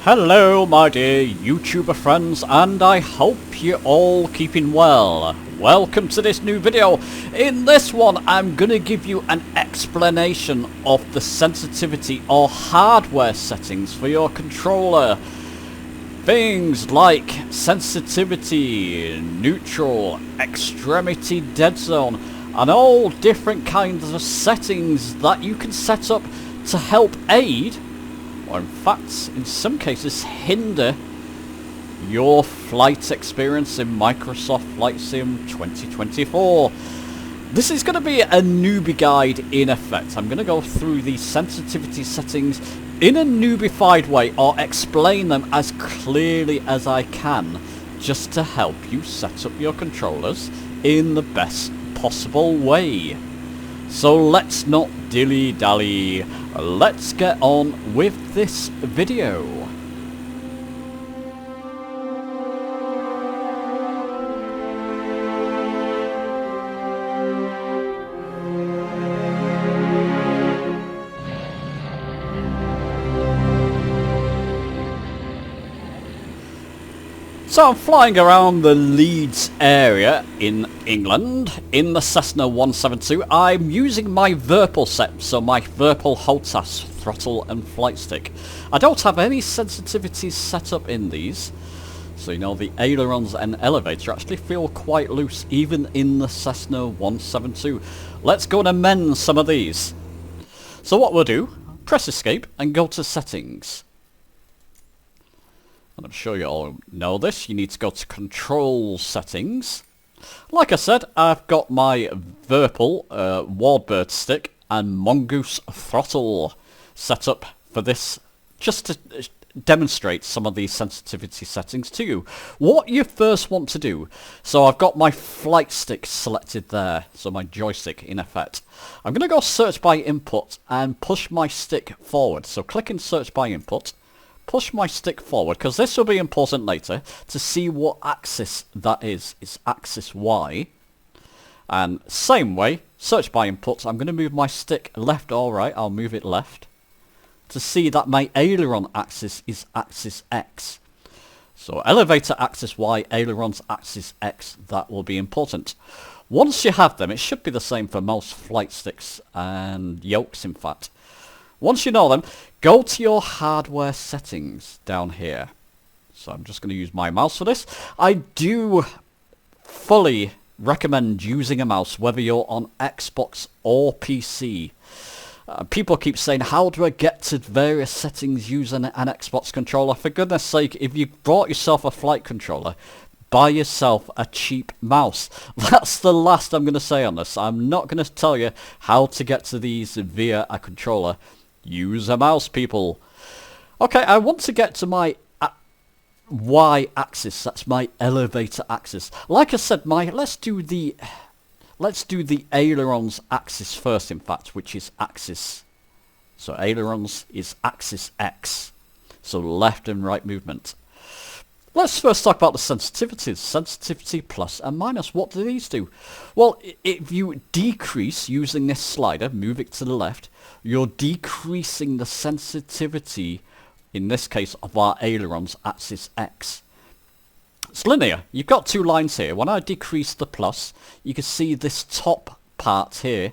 Hello my dear YouTuber friends, and I hope you're all keeping well. Welcome to this new video. In this one I'm gonna give you an explanation of the sensitivity or hardware settings for your controller. Things like sensitivity, neutral, extremity, dead zone, and all different kinds of settings that you can set up to help aid, or in fact, in some cases, hinder your flight experience in Microsoft Flight Sim 2024. This is going to be a newbie guide in effect. I'm going to go through the sensitivity settings in a newbified way, or explain them as clearly as I can, just to help you set up your controllers in the best possible way. So let's not dilly-dally, let's get on with this video. So I'm flying around the Leeds area in England in the Cessna 172. I'm using my Virpil set, so my Virpil HOTAS throttle and flight stick. I don't have any sensitivities set up in these, so you know the ailerons and elevator actually feel quite loose even in the Cessna 172. Let's go and amend some of these. So what we'll do, press escape and go to settings. And I'm sure you all know this, you need to go to control settings. Like I said, I've got my Virpil Warbird stick and Mongoose throttle set up for this, just to demonstrate some of these sensitivity settings to you. What you first want to do, so I've got my flight stick selected there, so my joystick in effect. I'm going to go search by input and push my stick forward. So click in search by input. Push my stick forward, because this will be important later to see what axis that is. It's axis Y. And same way, search by input, I'm going to move my stick left or right. I'll move it left to see that my aileron axis is axis X. So elevator axis Y, ailerons axis X, that will be important. Once you have them, it should be the same for most flight sticks and yokes in fact. Once you know them, go to your hardware settings down here. So I'm just going to use my mouse for this. I do fully recommend using a mouse whether you're on Xbox or PC. People keep saying, how do I get to various settings using an Xbox controller? For goodness sake, if you bought yourself a flight controller, buy yourself a cheap mouse. That's the last I'm going to say on this. I'm not going to tell you how to get to these via a controller. Use a mouse, people. Okay, I want to get to my Y axis. That's my elevator axis. Like I said, let's do the ailerons axis first, in fact, which is axis. So ailerons is axis X. So left and right movement. Let's first talk about the sensitivities. Sensitivity plus and minus. What do these do? Well, if you decrease using this slider, move it to the left, you're decreasing the sensitivity, in this case, of our ailerons axis X. It's linear. You've got two lines here. When I decrease the plus, you can see this top part here.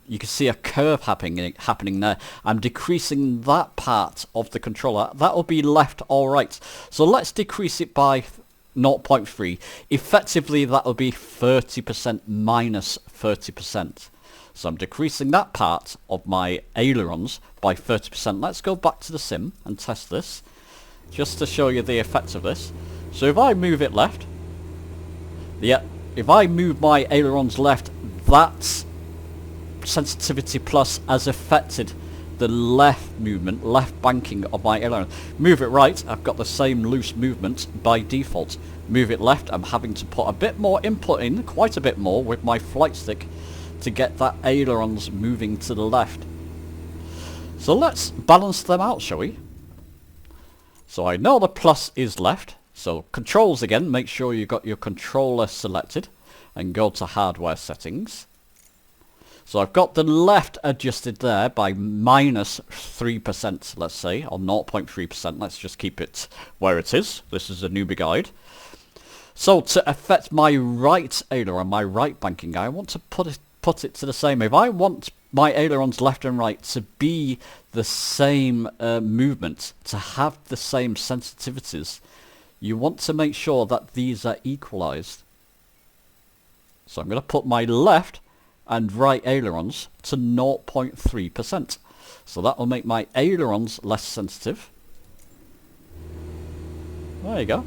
You can see a curve happening there. I'm decreasing that part of the controller. That will be left or right. So let's decrease it by 0.3. Effectively, that will be 30% minus 30%. So I'm decreasing that part of my ailerons by 30%. Let's go back to the sim and test this, just to show you the effect of this. So if I move it left, if I move my ailerons left, that's sensitivity plus has affected the left movement, left banking of my aileron. Move it right, I've got the same loose movement by default. Move it left, I'm having to put a bit more input in, quite a bit more, with my flight stick to get that ailerons moving to the left. So let's balance them out, shall we? So I know the plus is left, so controls again, make sure you've got your controller selected and go to hardware settings. So I've got the left adjusted there by minus 3%, let's say, or 0.3%. Let's just keep it where it is. This is a newbie guide. So to affect my right aileron, my right banking, I want to put it to the same. If I want my ailerons left and right to be the same movement, to have the same sensitivities, you want to make sure that these are equalized. So I'm going to put my left and right ailerons to 0.3%. So that will make my ailerons less sensitive. There you go.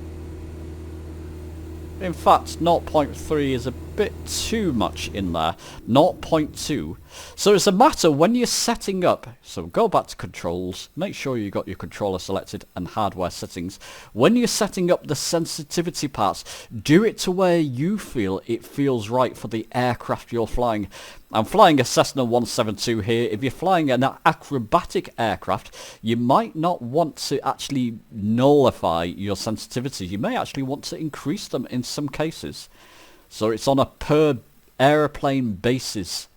In fact, 0.3 is a bit too much in there. 0.2. So it's a matter when you're setting up. So go back to controls. Make sure you got your controller selected and hardware settings. When you're setting up the sensitivity parts, do it to where you feel it feels right for the aircraft you're flying. I'm flying a Cessna 172 here. If you're flying an acrobatic aircraft, you might not want to actually nullify your sensitivities. You may actually want to increase them in some cases. So it's on a per aeroplane basis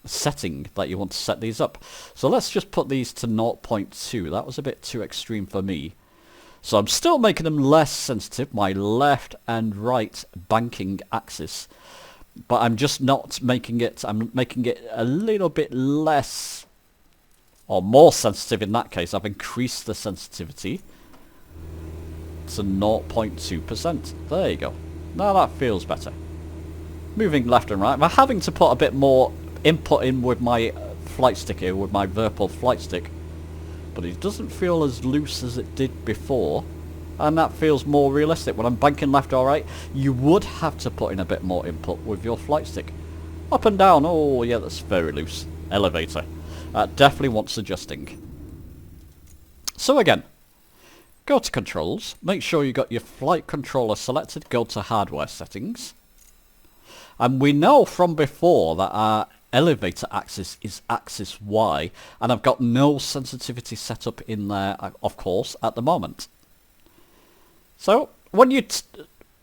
setting that you want to set these up. So let's just put these to 0.2. That was a bit too extreme for me. So I'm still making them less sensitive, my left and right banking axis. But I'm just not making it, I'm making it a little bit less, or more sensitive in that case. I've increased the sensitivity to 0.2%. There you go. Now that feels better. Moving left and right. I'm having to put a bit more input in with my flight stick here, with my Virpil flight stick. But it doesn't feel as loose as it did before. And that feels more realistic. When I'm banking left or right, you would have to put in a bit more input with your flight stick. Up and down, oh yeah, that's very loose. Elevator. Definitely wants adjusting. So again, go to controls, make sure you got your flight controller selected, go to hardware settings. And we know from before that our elevator axis is axis Y, and I've got no sensitivity set up in there, of course, at the moment. So, when you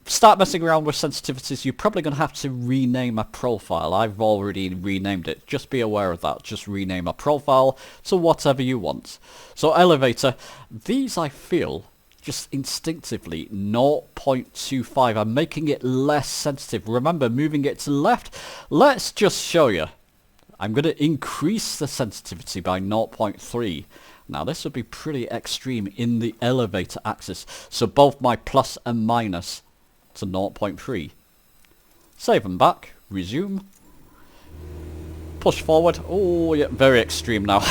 start messing around with sensitivities, you're probably going to have to rename a profile. I've already renamed it. Just be aware of that. Just rename a profile to whatever you want. So, elevator, these I feel, just instinctively, 0.25. I'm making it less sensitive. Remember, moving it to the left. Let's just show you. I'm going to increase the sensitivity by 0.3. Now this would be pretty extreme in the elevator axis. So both my plus and minus to 0.3. Save them back. Resume. Push forward. Oh yeah, very extreme now.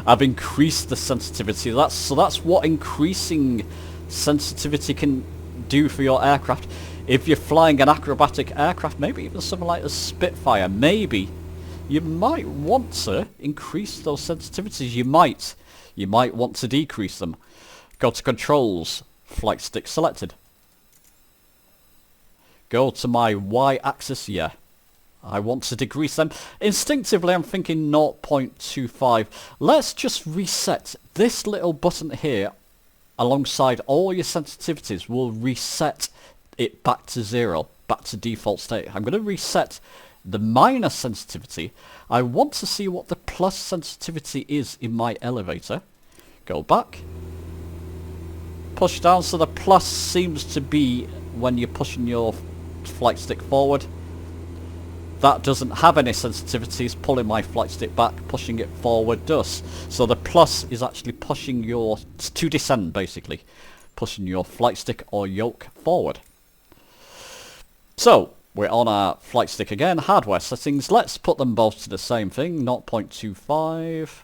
I've increased the sensitivity. So that's what increasing sensitivity can do for your aircraft. If you're flying an acrobatic aircraft, maybe even something like a Spitfire, maybe you might want to increase those sensitivities. You might want to decrease them. Go to controls, flight stick selected. Go to my Y-axis, yeah. I want to decrease them. Instinctively, I'm thinking 0.25. Let's just reset this little button here alongside all your sensitivities. Will reset it back to 0, back to default state. I'm going to reset the minus sensitivity. I want to see what the plus sensitivity is in my elevator. Go back. Push down, so the plus seems to be when you're pushing your flight stick forward. That doesn't have any sensitivities. Pulling my flight stick back, pushing it forward does. So the plus is actually pushing your, to descend basically, pushing your flight stick or yoke forward. So we're on our flight stick again, hardware settings. Let's put them both to the same thing, 0.25.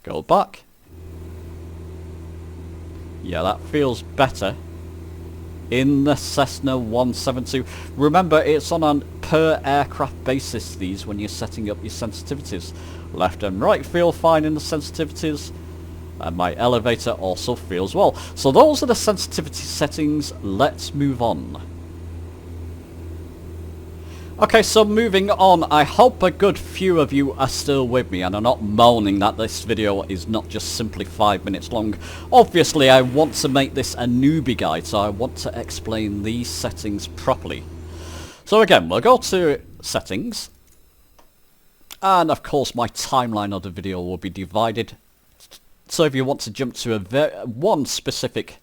Go back. Yeah, that feels better. In the Cessna 172. Remember, it's on a per aircraft basis, these, when you're setting up your sensitivities. Left and right feel fine in the sensitivities. And my elevator also feels well. So those are the sensitivity settings. Let's move on. Okay, so moving on, I hope a good few of you are still with me and are not moaning that this video is not just simply 5 minutes long. Obviously, I want to make this a newbie guide, so I want to explain these settings properly. So again, we'll go to settings, and of course my timeline of the video will be divided. So if you want to jump to one specific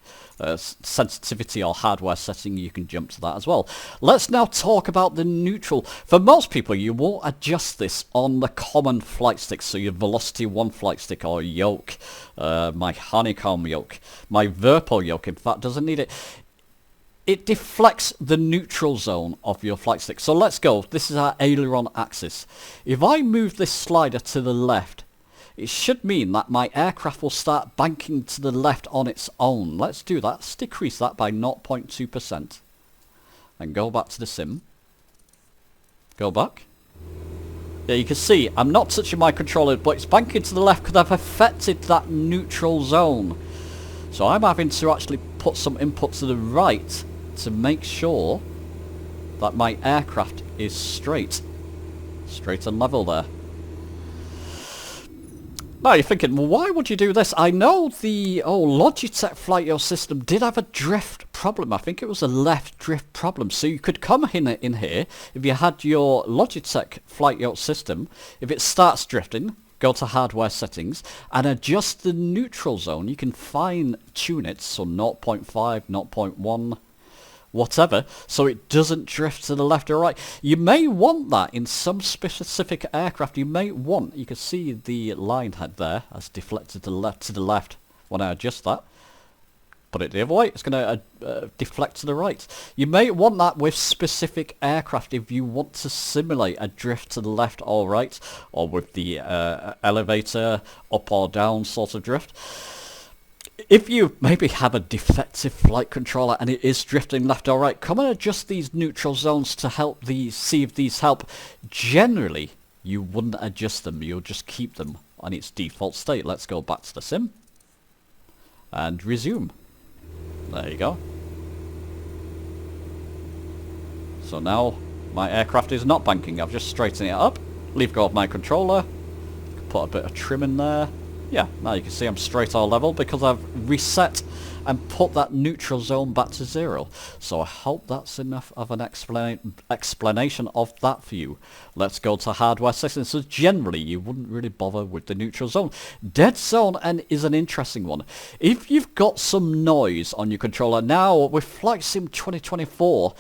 sensitivity or hardware setting, you can jump to that as well. Let's now talk about the neutral. For most people, you will adjust this on the common flight stick, so your Velocity 1 flight stick or yoke, my honeycomb yoke, my Virpil yoke, in fact, doesn't need it. It deflects the neutral zone of your flight stick. So let's go. This is our aileron axis. If I move this slider to the left, it should mean that my aircraft will start banking to the left on its own. Let's do that. Let's decrease that by 0.2%. And go back to the sim. Go back. Yeah, you can see I'm not touching my controller, but it's banking to the left because I've affected that neutral zone. So I'm having to actually put some input to the right to make sure that my aircraft is straight and level there. Now you're thinking, well, why would you do this? I know the Logitech flight yaw system did have a drift problem. I think it was a left drift problem. So you could come in here, if you had your Logitech flight yaw system, if it starts drifting, go to hardware settings and adjust the neutral zone. You can fine tune it, so 0.5, 0.1, whatever, so it doesn't drift to the left or right. You may want that in some specific aircraft. You can see the line head there has deflected to the left when I adjust that. Put it the other way, it's going to deflect to the right. You may want that with specific aircraft if you want to simulate a drift to the left or right, or with the elevator up or down sort of drift. If you maybe have a defective flight controller and it is drifting left or right, come and adjust these neutral zones to help see if these help. Generally, you wouldn't adjust them, you'll just keep them on its default state. Let's go back to the sim and resume. There you go. So now my aircraft is not banking. I've just straightened it up. Leave go of my controller. Put a bit of trim in there. Yeah, now you can see I'm straight or level because I've reset and put that neutral zone back to 0. So I hope that's enough of an explanation of that for you. Let's go to hardware settings. So generally you wouldn't really bother with the neutral zone. Dead zone is an interesting one. If you've got some noise on your controller, now with Flight Sim 2024,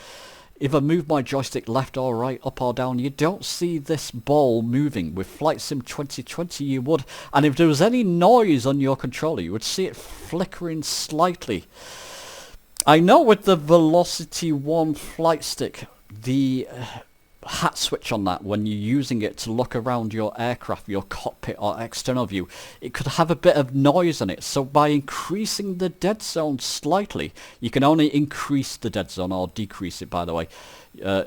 if I move my joystick left or right, up or down, you don't see this ball moving. With Flight Sim 2020 you would. And if there was any noise on your controller, you would see it flickering slightly. I know with the Velocity 1 flight stick, the hat switch on that, when you're using it to look around your aircraft, your cockpit or external view, it could have a bit of noise in it. So by increasing the dead zone slightly, you can only increase the dead zone, or decrease it by the way,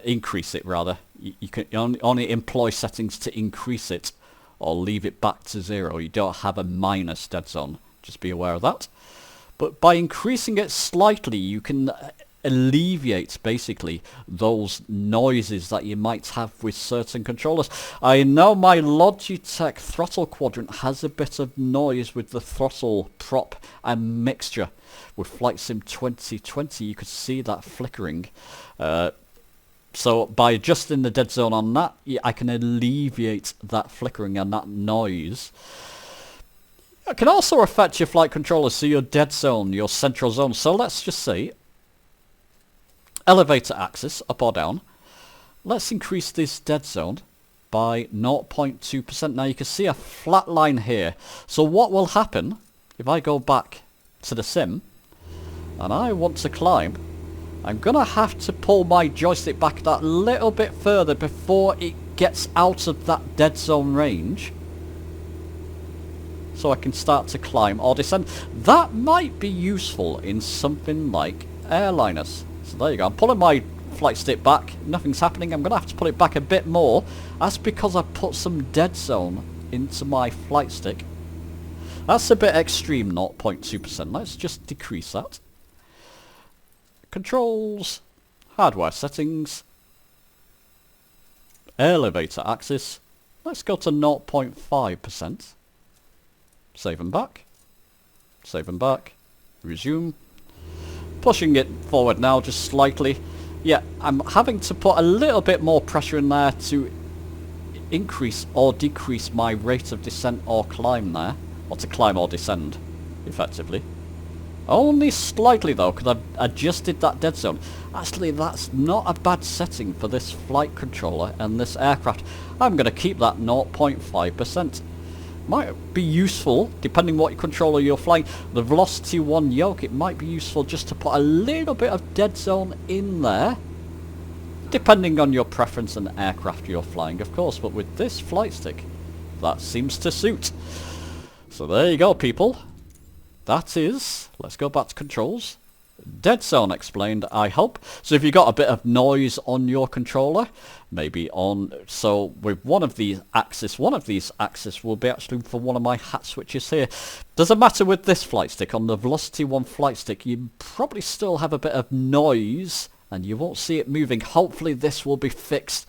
increase it rather. You can only employ settings to increase it or leave it back to 0. You don't have a minus dead zone, just be aware of that. But by increasing it slightly, you can alleviate basically those noises that you might have with certain controllers. I know my Logitech throttle quadrant has a bit of noise with the throttle prop and mixture. With Flight Sim 2020 you could see that flickering. So by adjusting the dead zone on that, I can alleviate that flickering and that noise. It can also affect your flight controller, so your dead zone, your central zone. So let's just say elevator axis, up or down. Let's increase this dead zone by 0.2%. Now you can see a flat line here. So what will happen if I go back to the sim and I want to climb, I'm going to have to pull my joystick back that little bit further before it gets out of that dead zone range, so I can start to climb or descend. That might be useful in something like airliners. So there you go. I'm pulling my flight stick back. Nothing's happening. I'm going to have to pull it back a bit more. That's because I put some dead zone into my flight stick. That's a bit extreme, 0.2%. Let's just decrease that. Controls, hardware settings. Elevator axis. Let's go to 0.5%. Save and back. Save and back. Resume. Pushing it forward now just slightly. Yeah, I'm having to put a little bit more pressure in there to increase or decrease my rate of descent or climb there. Or to climb or descend, effectively. Only slightly though, because I've adjusted that dead zone. Actually, that's not a bad setting for this flight controller and this aircraft. I'm going to keep that 0.5%. Might be useful, depending what controller you're flying. The Velocity 1 yoke, it might be useful just to put a little bit of dead zone in there. Depending on your preference and aircraft you're flying, of course. But with this flight stick, that seems to suit. So there you go, people. That is, let's go back to controls. Dead zone explained, I hope. So if you got a bit of noise on your controller, maybe on, so with one of these axes will be actually for one of my hat switches here. Doesn't matter with this flight stick. On the Velocity 1 flight stick, you probably still have a bit of noise and you won't see it moving. Hopefully this will be fixed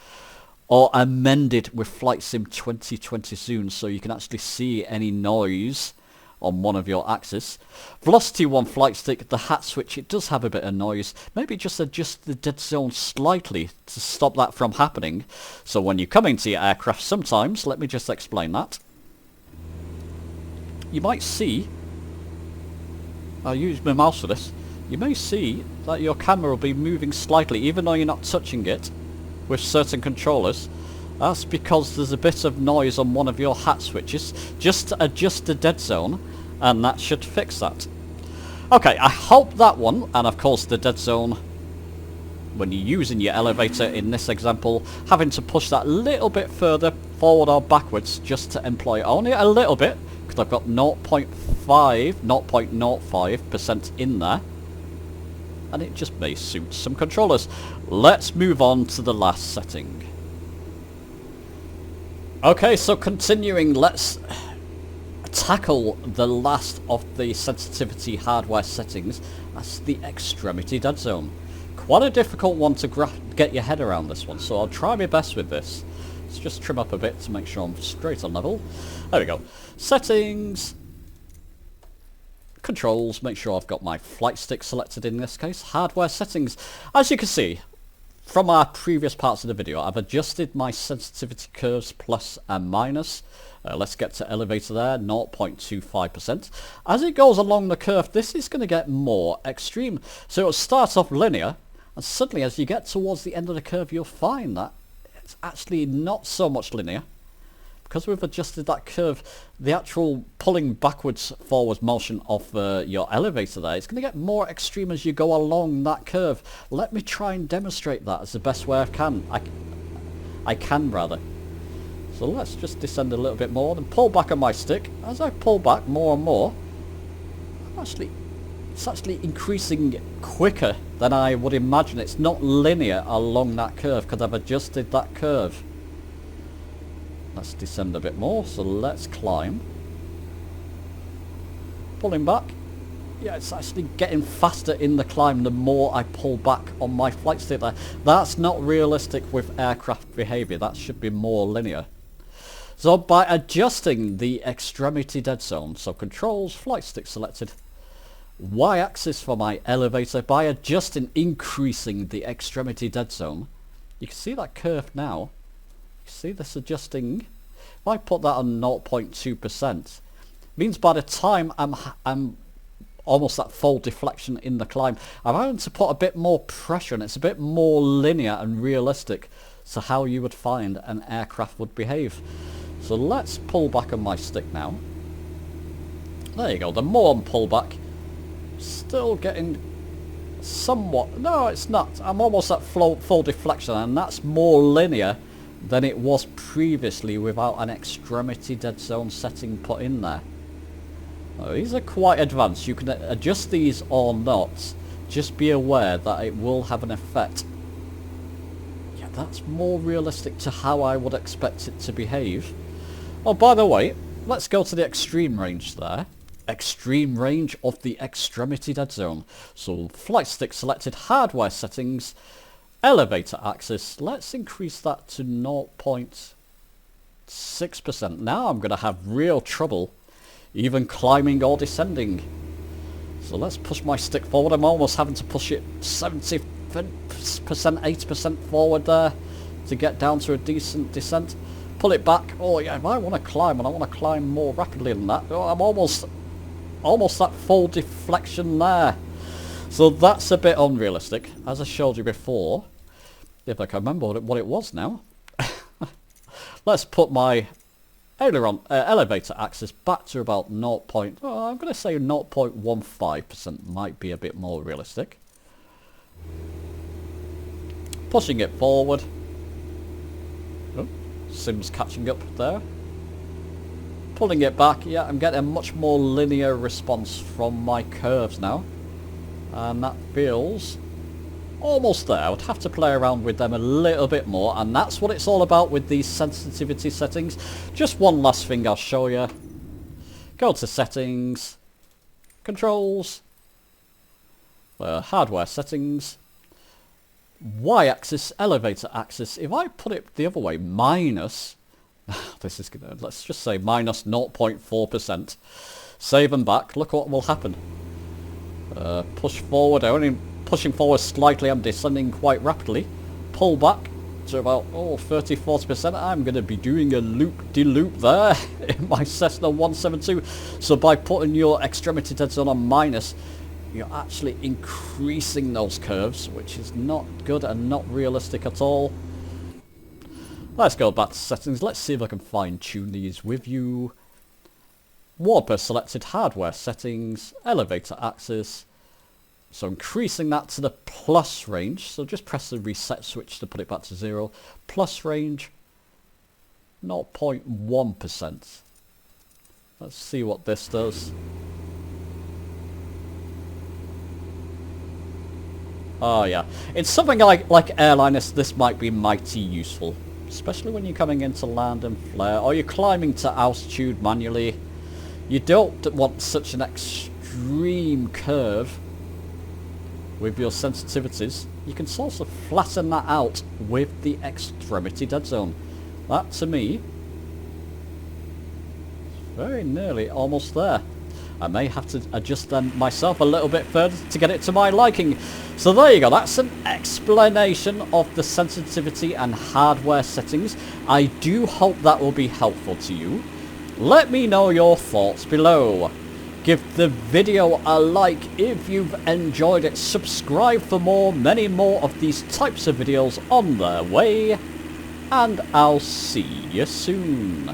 or amended with Flight Sim 2020 soon, so you can actually see any noise on one of your axes. Velocity 1 flight stick, the hat switch, it does have a bit of noise. Maybe just adjust the dead zone slightly to stop that from happening. So when you come into your aircraft sometimes, let me just explain that. You might see, I'll use my mouse for this, you may see that your camera will be moving slightly even though you're not touching it with certain controllers. That's because there's a bit of noise on one of your hat switches. Just adjust the dead zone and that should fix that. Okay, I hope that one, and of course the dead zone, when you're using your elevator in this example, having to push that little bit further forward or backwards just to employ only a little bit, because I've got 0.05% in there. And it just may suit some controllers. Let's move on to the last setting. Okay, so continuing, let's tackle the last of the sensitivity hardware settings. That's the extremity dead zone. Quite a difficult one to get your head around, this one, so I'll try my best with this. Let's just trim up a bit to make sure I'm straight on level. There we go. Settings. Controls, make sure I've got my flight stick selected in this case. Hardware settings. As you can see from our previous parts of the video, I've adjusted my sensitivity curves plus and minus. Let's get to elevator there, 0.25%. As it goes along the curve, this is going to get more extreme. So it'll start off linear, and suddenly as you get towards the end of the curve, you'll find that it's actually not so much linear. Because we've adjusted that curve, the actual pulling backwards forwards motion of your elevator there, it's going to get more extreme as you go along that curve. Let me try and demonstrate that as the best way I can. I can rather. So let's just descend a little bit more and pull back on my stick. As I pull back more and more, it's actually increasing quicker than I would imagine. It's not linear along that curve because I've adjusted that curve. Let's descend a bit more, so let's climb. Pulling back. Yeah, it's actually getting faster in the climb the more I pull back on my flight stick there. That's not realistic with aircraft behaviour. That should be more linear. So by adjusting the extremity dead zone, so controls, flight stick selected, Y-axis for my elevator, by adjusting, increasing the extremity dead zone, you can see that curve now. See this adjusting. If I put that on 0.2%, means by the time I'm almost at full deflection in the climb, I'm having to put a bit more pressure, and it's a bit more linear and realistic to how you would find an aircraft would behave. So let's pull back on my stick now. There you go. The more I pull back, still getting somewhat. No, it's not. I'm almost at full deflection, and that's more linear than it was previously without an extremity dead zone setting put in there. Now, these are quite advanced. You can adjust these or not. Just be aware that it will have an effect. Yeah, that's more realistic to how I would expect it to behave. Oh, by the way, let's go to the extreme range there. Extreme range of the extremity dead zone. So flight stick selected, hardware settings, elevator axis, let's increase that to 0.6%. Now I'm going to have real trouble even climbing or descending. So let's push my stick forward. I'm almost having to push it 70%, 80% forward there to get down to a decent descent. Pull it back. Oh yeah, if I want to climb, and I want to climb more rapidly than that, oh, I'm almost that full deflection there. So that's a bit unrealistic, as I showed you before. If I can remember what it was now. Let's put my aileron elevator axis back to about I'm going to say 0.15% might be a bit more realistic. Pushing it forward. Oh, Sim's catching up there. Pulling it back. Yeah, I'm getting a much more linear response from my curves now. And that feels almost there. I would have to play around with them a little bit more, and that's what it's all about with these sensitivity settings. Just one last thing I'll show you. Go to settings, controls, hardware settings, y-axis, elevator axis. If I put it the other way, minus, this is gonna, let's just say minus 0.4%, save and back, look what will happen. Push forward, only pushing forward slightly, I'm descending quite rapidly. Pull back to about 30-40%. I'm going to be doing a loop-de-loop there in my Cessna 172. So by putting your extremity dead zone on minus, you're actually increasing those curves, which is not good and not realistic at all. Let's go back to settings. Let's see if I can fine-tune these with you. Warbird selected, hardware settings, elevator axis. So increasing that to the plus range. So just press the reset switch to put it back to 0. Plus range, 0.1%. Let's see what this does. Oh yeah, it's something like airliners. This might be mighty useful, especially when you're coming into land and flare, or you're climbing to altitude manually. You don't want such an extreme curve with your sensitivities. You can sort of flatten that out with the extremity dead zone. That to me is very nearly almost there. I may have to adjust them myself a little bit further to get it to my liking. So there you go, that's an explanation of the sensitivity and hardware settings. I do hope that will be helpful to you. Let me know your thoughts below. Give the video a like if you've enjoyed it. Subscribe for many more of these types of videos on their way. And I'll see you soon.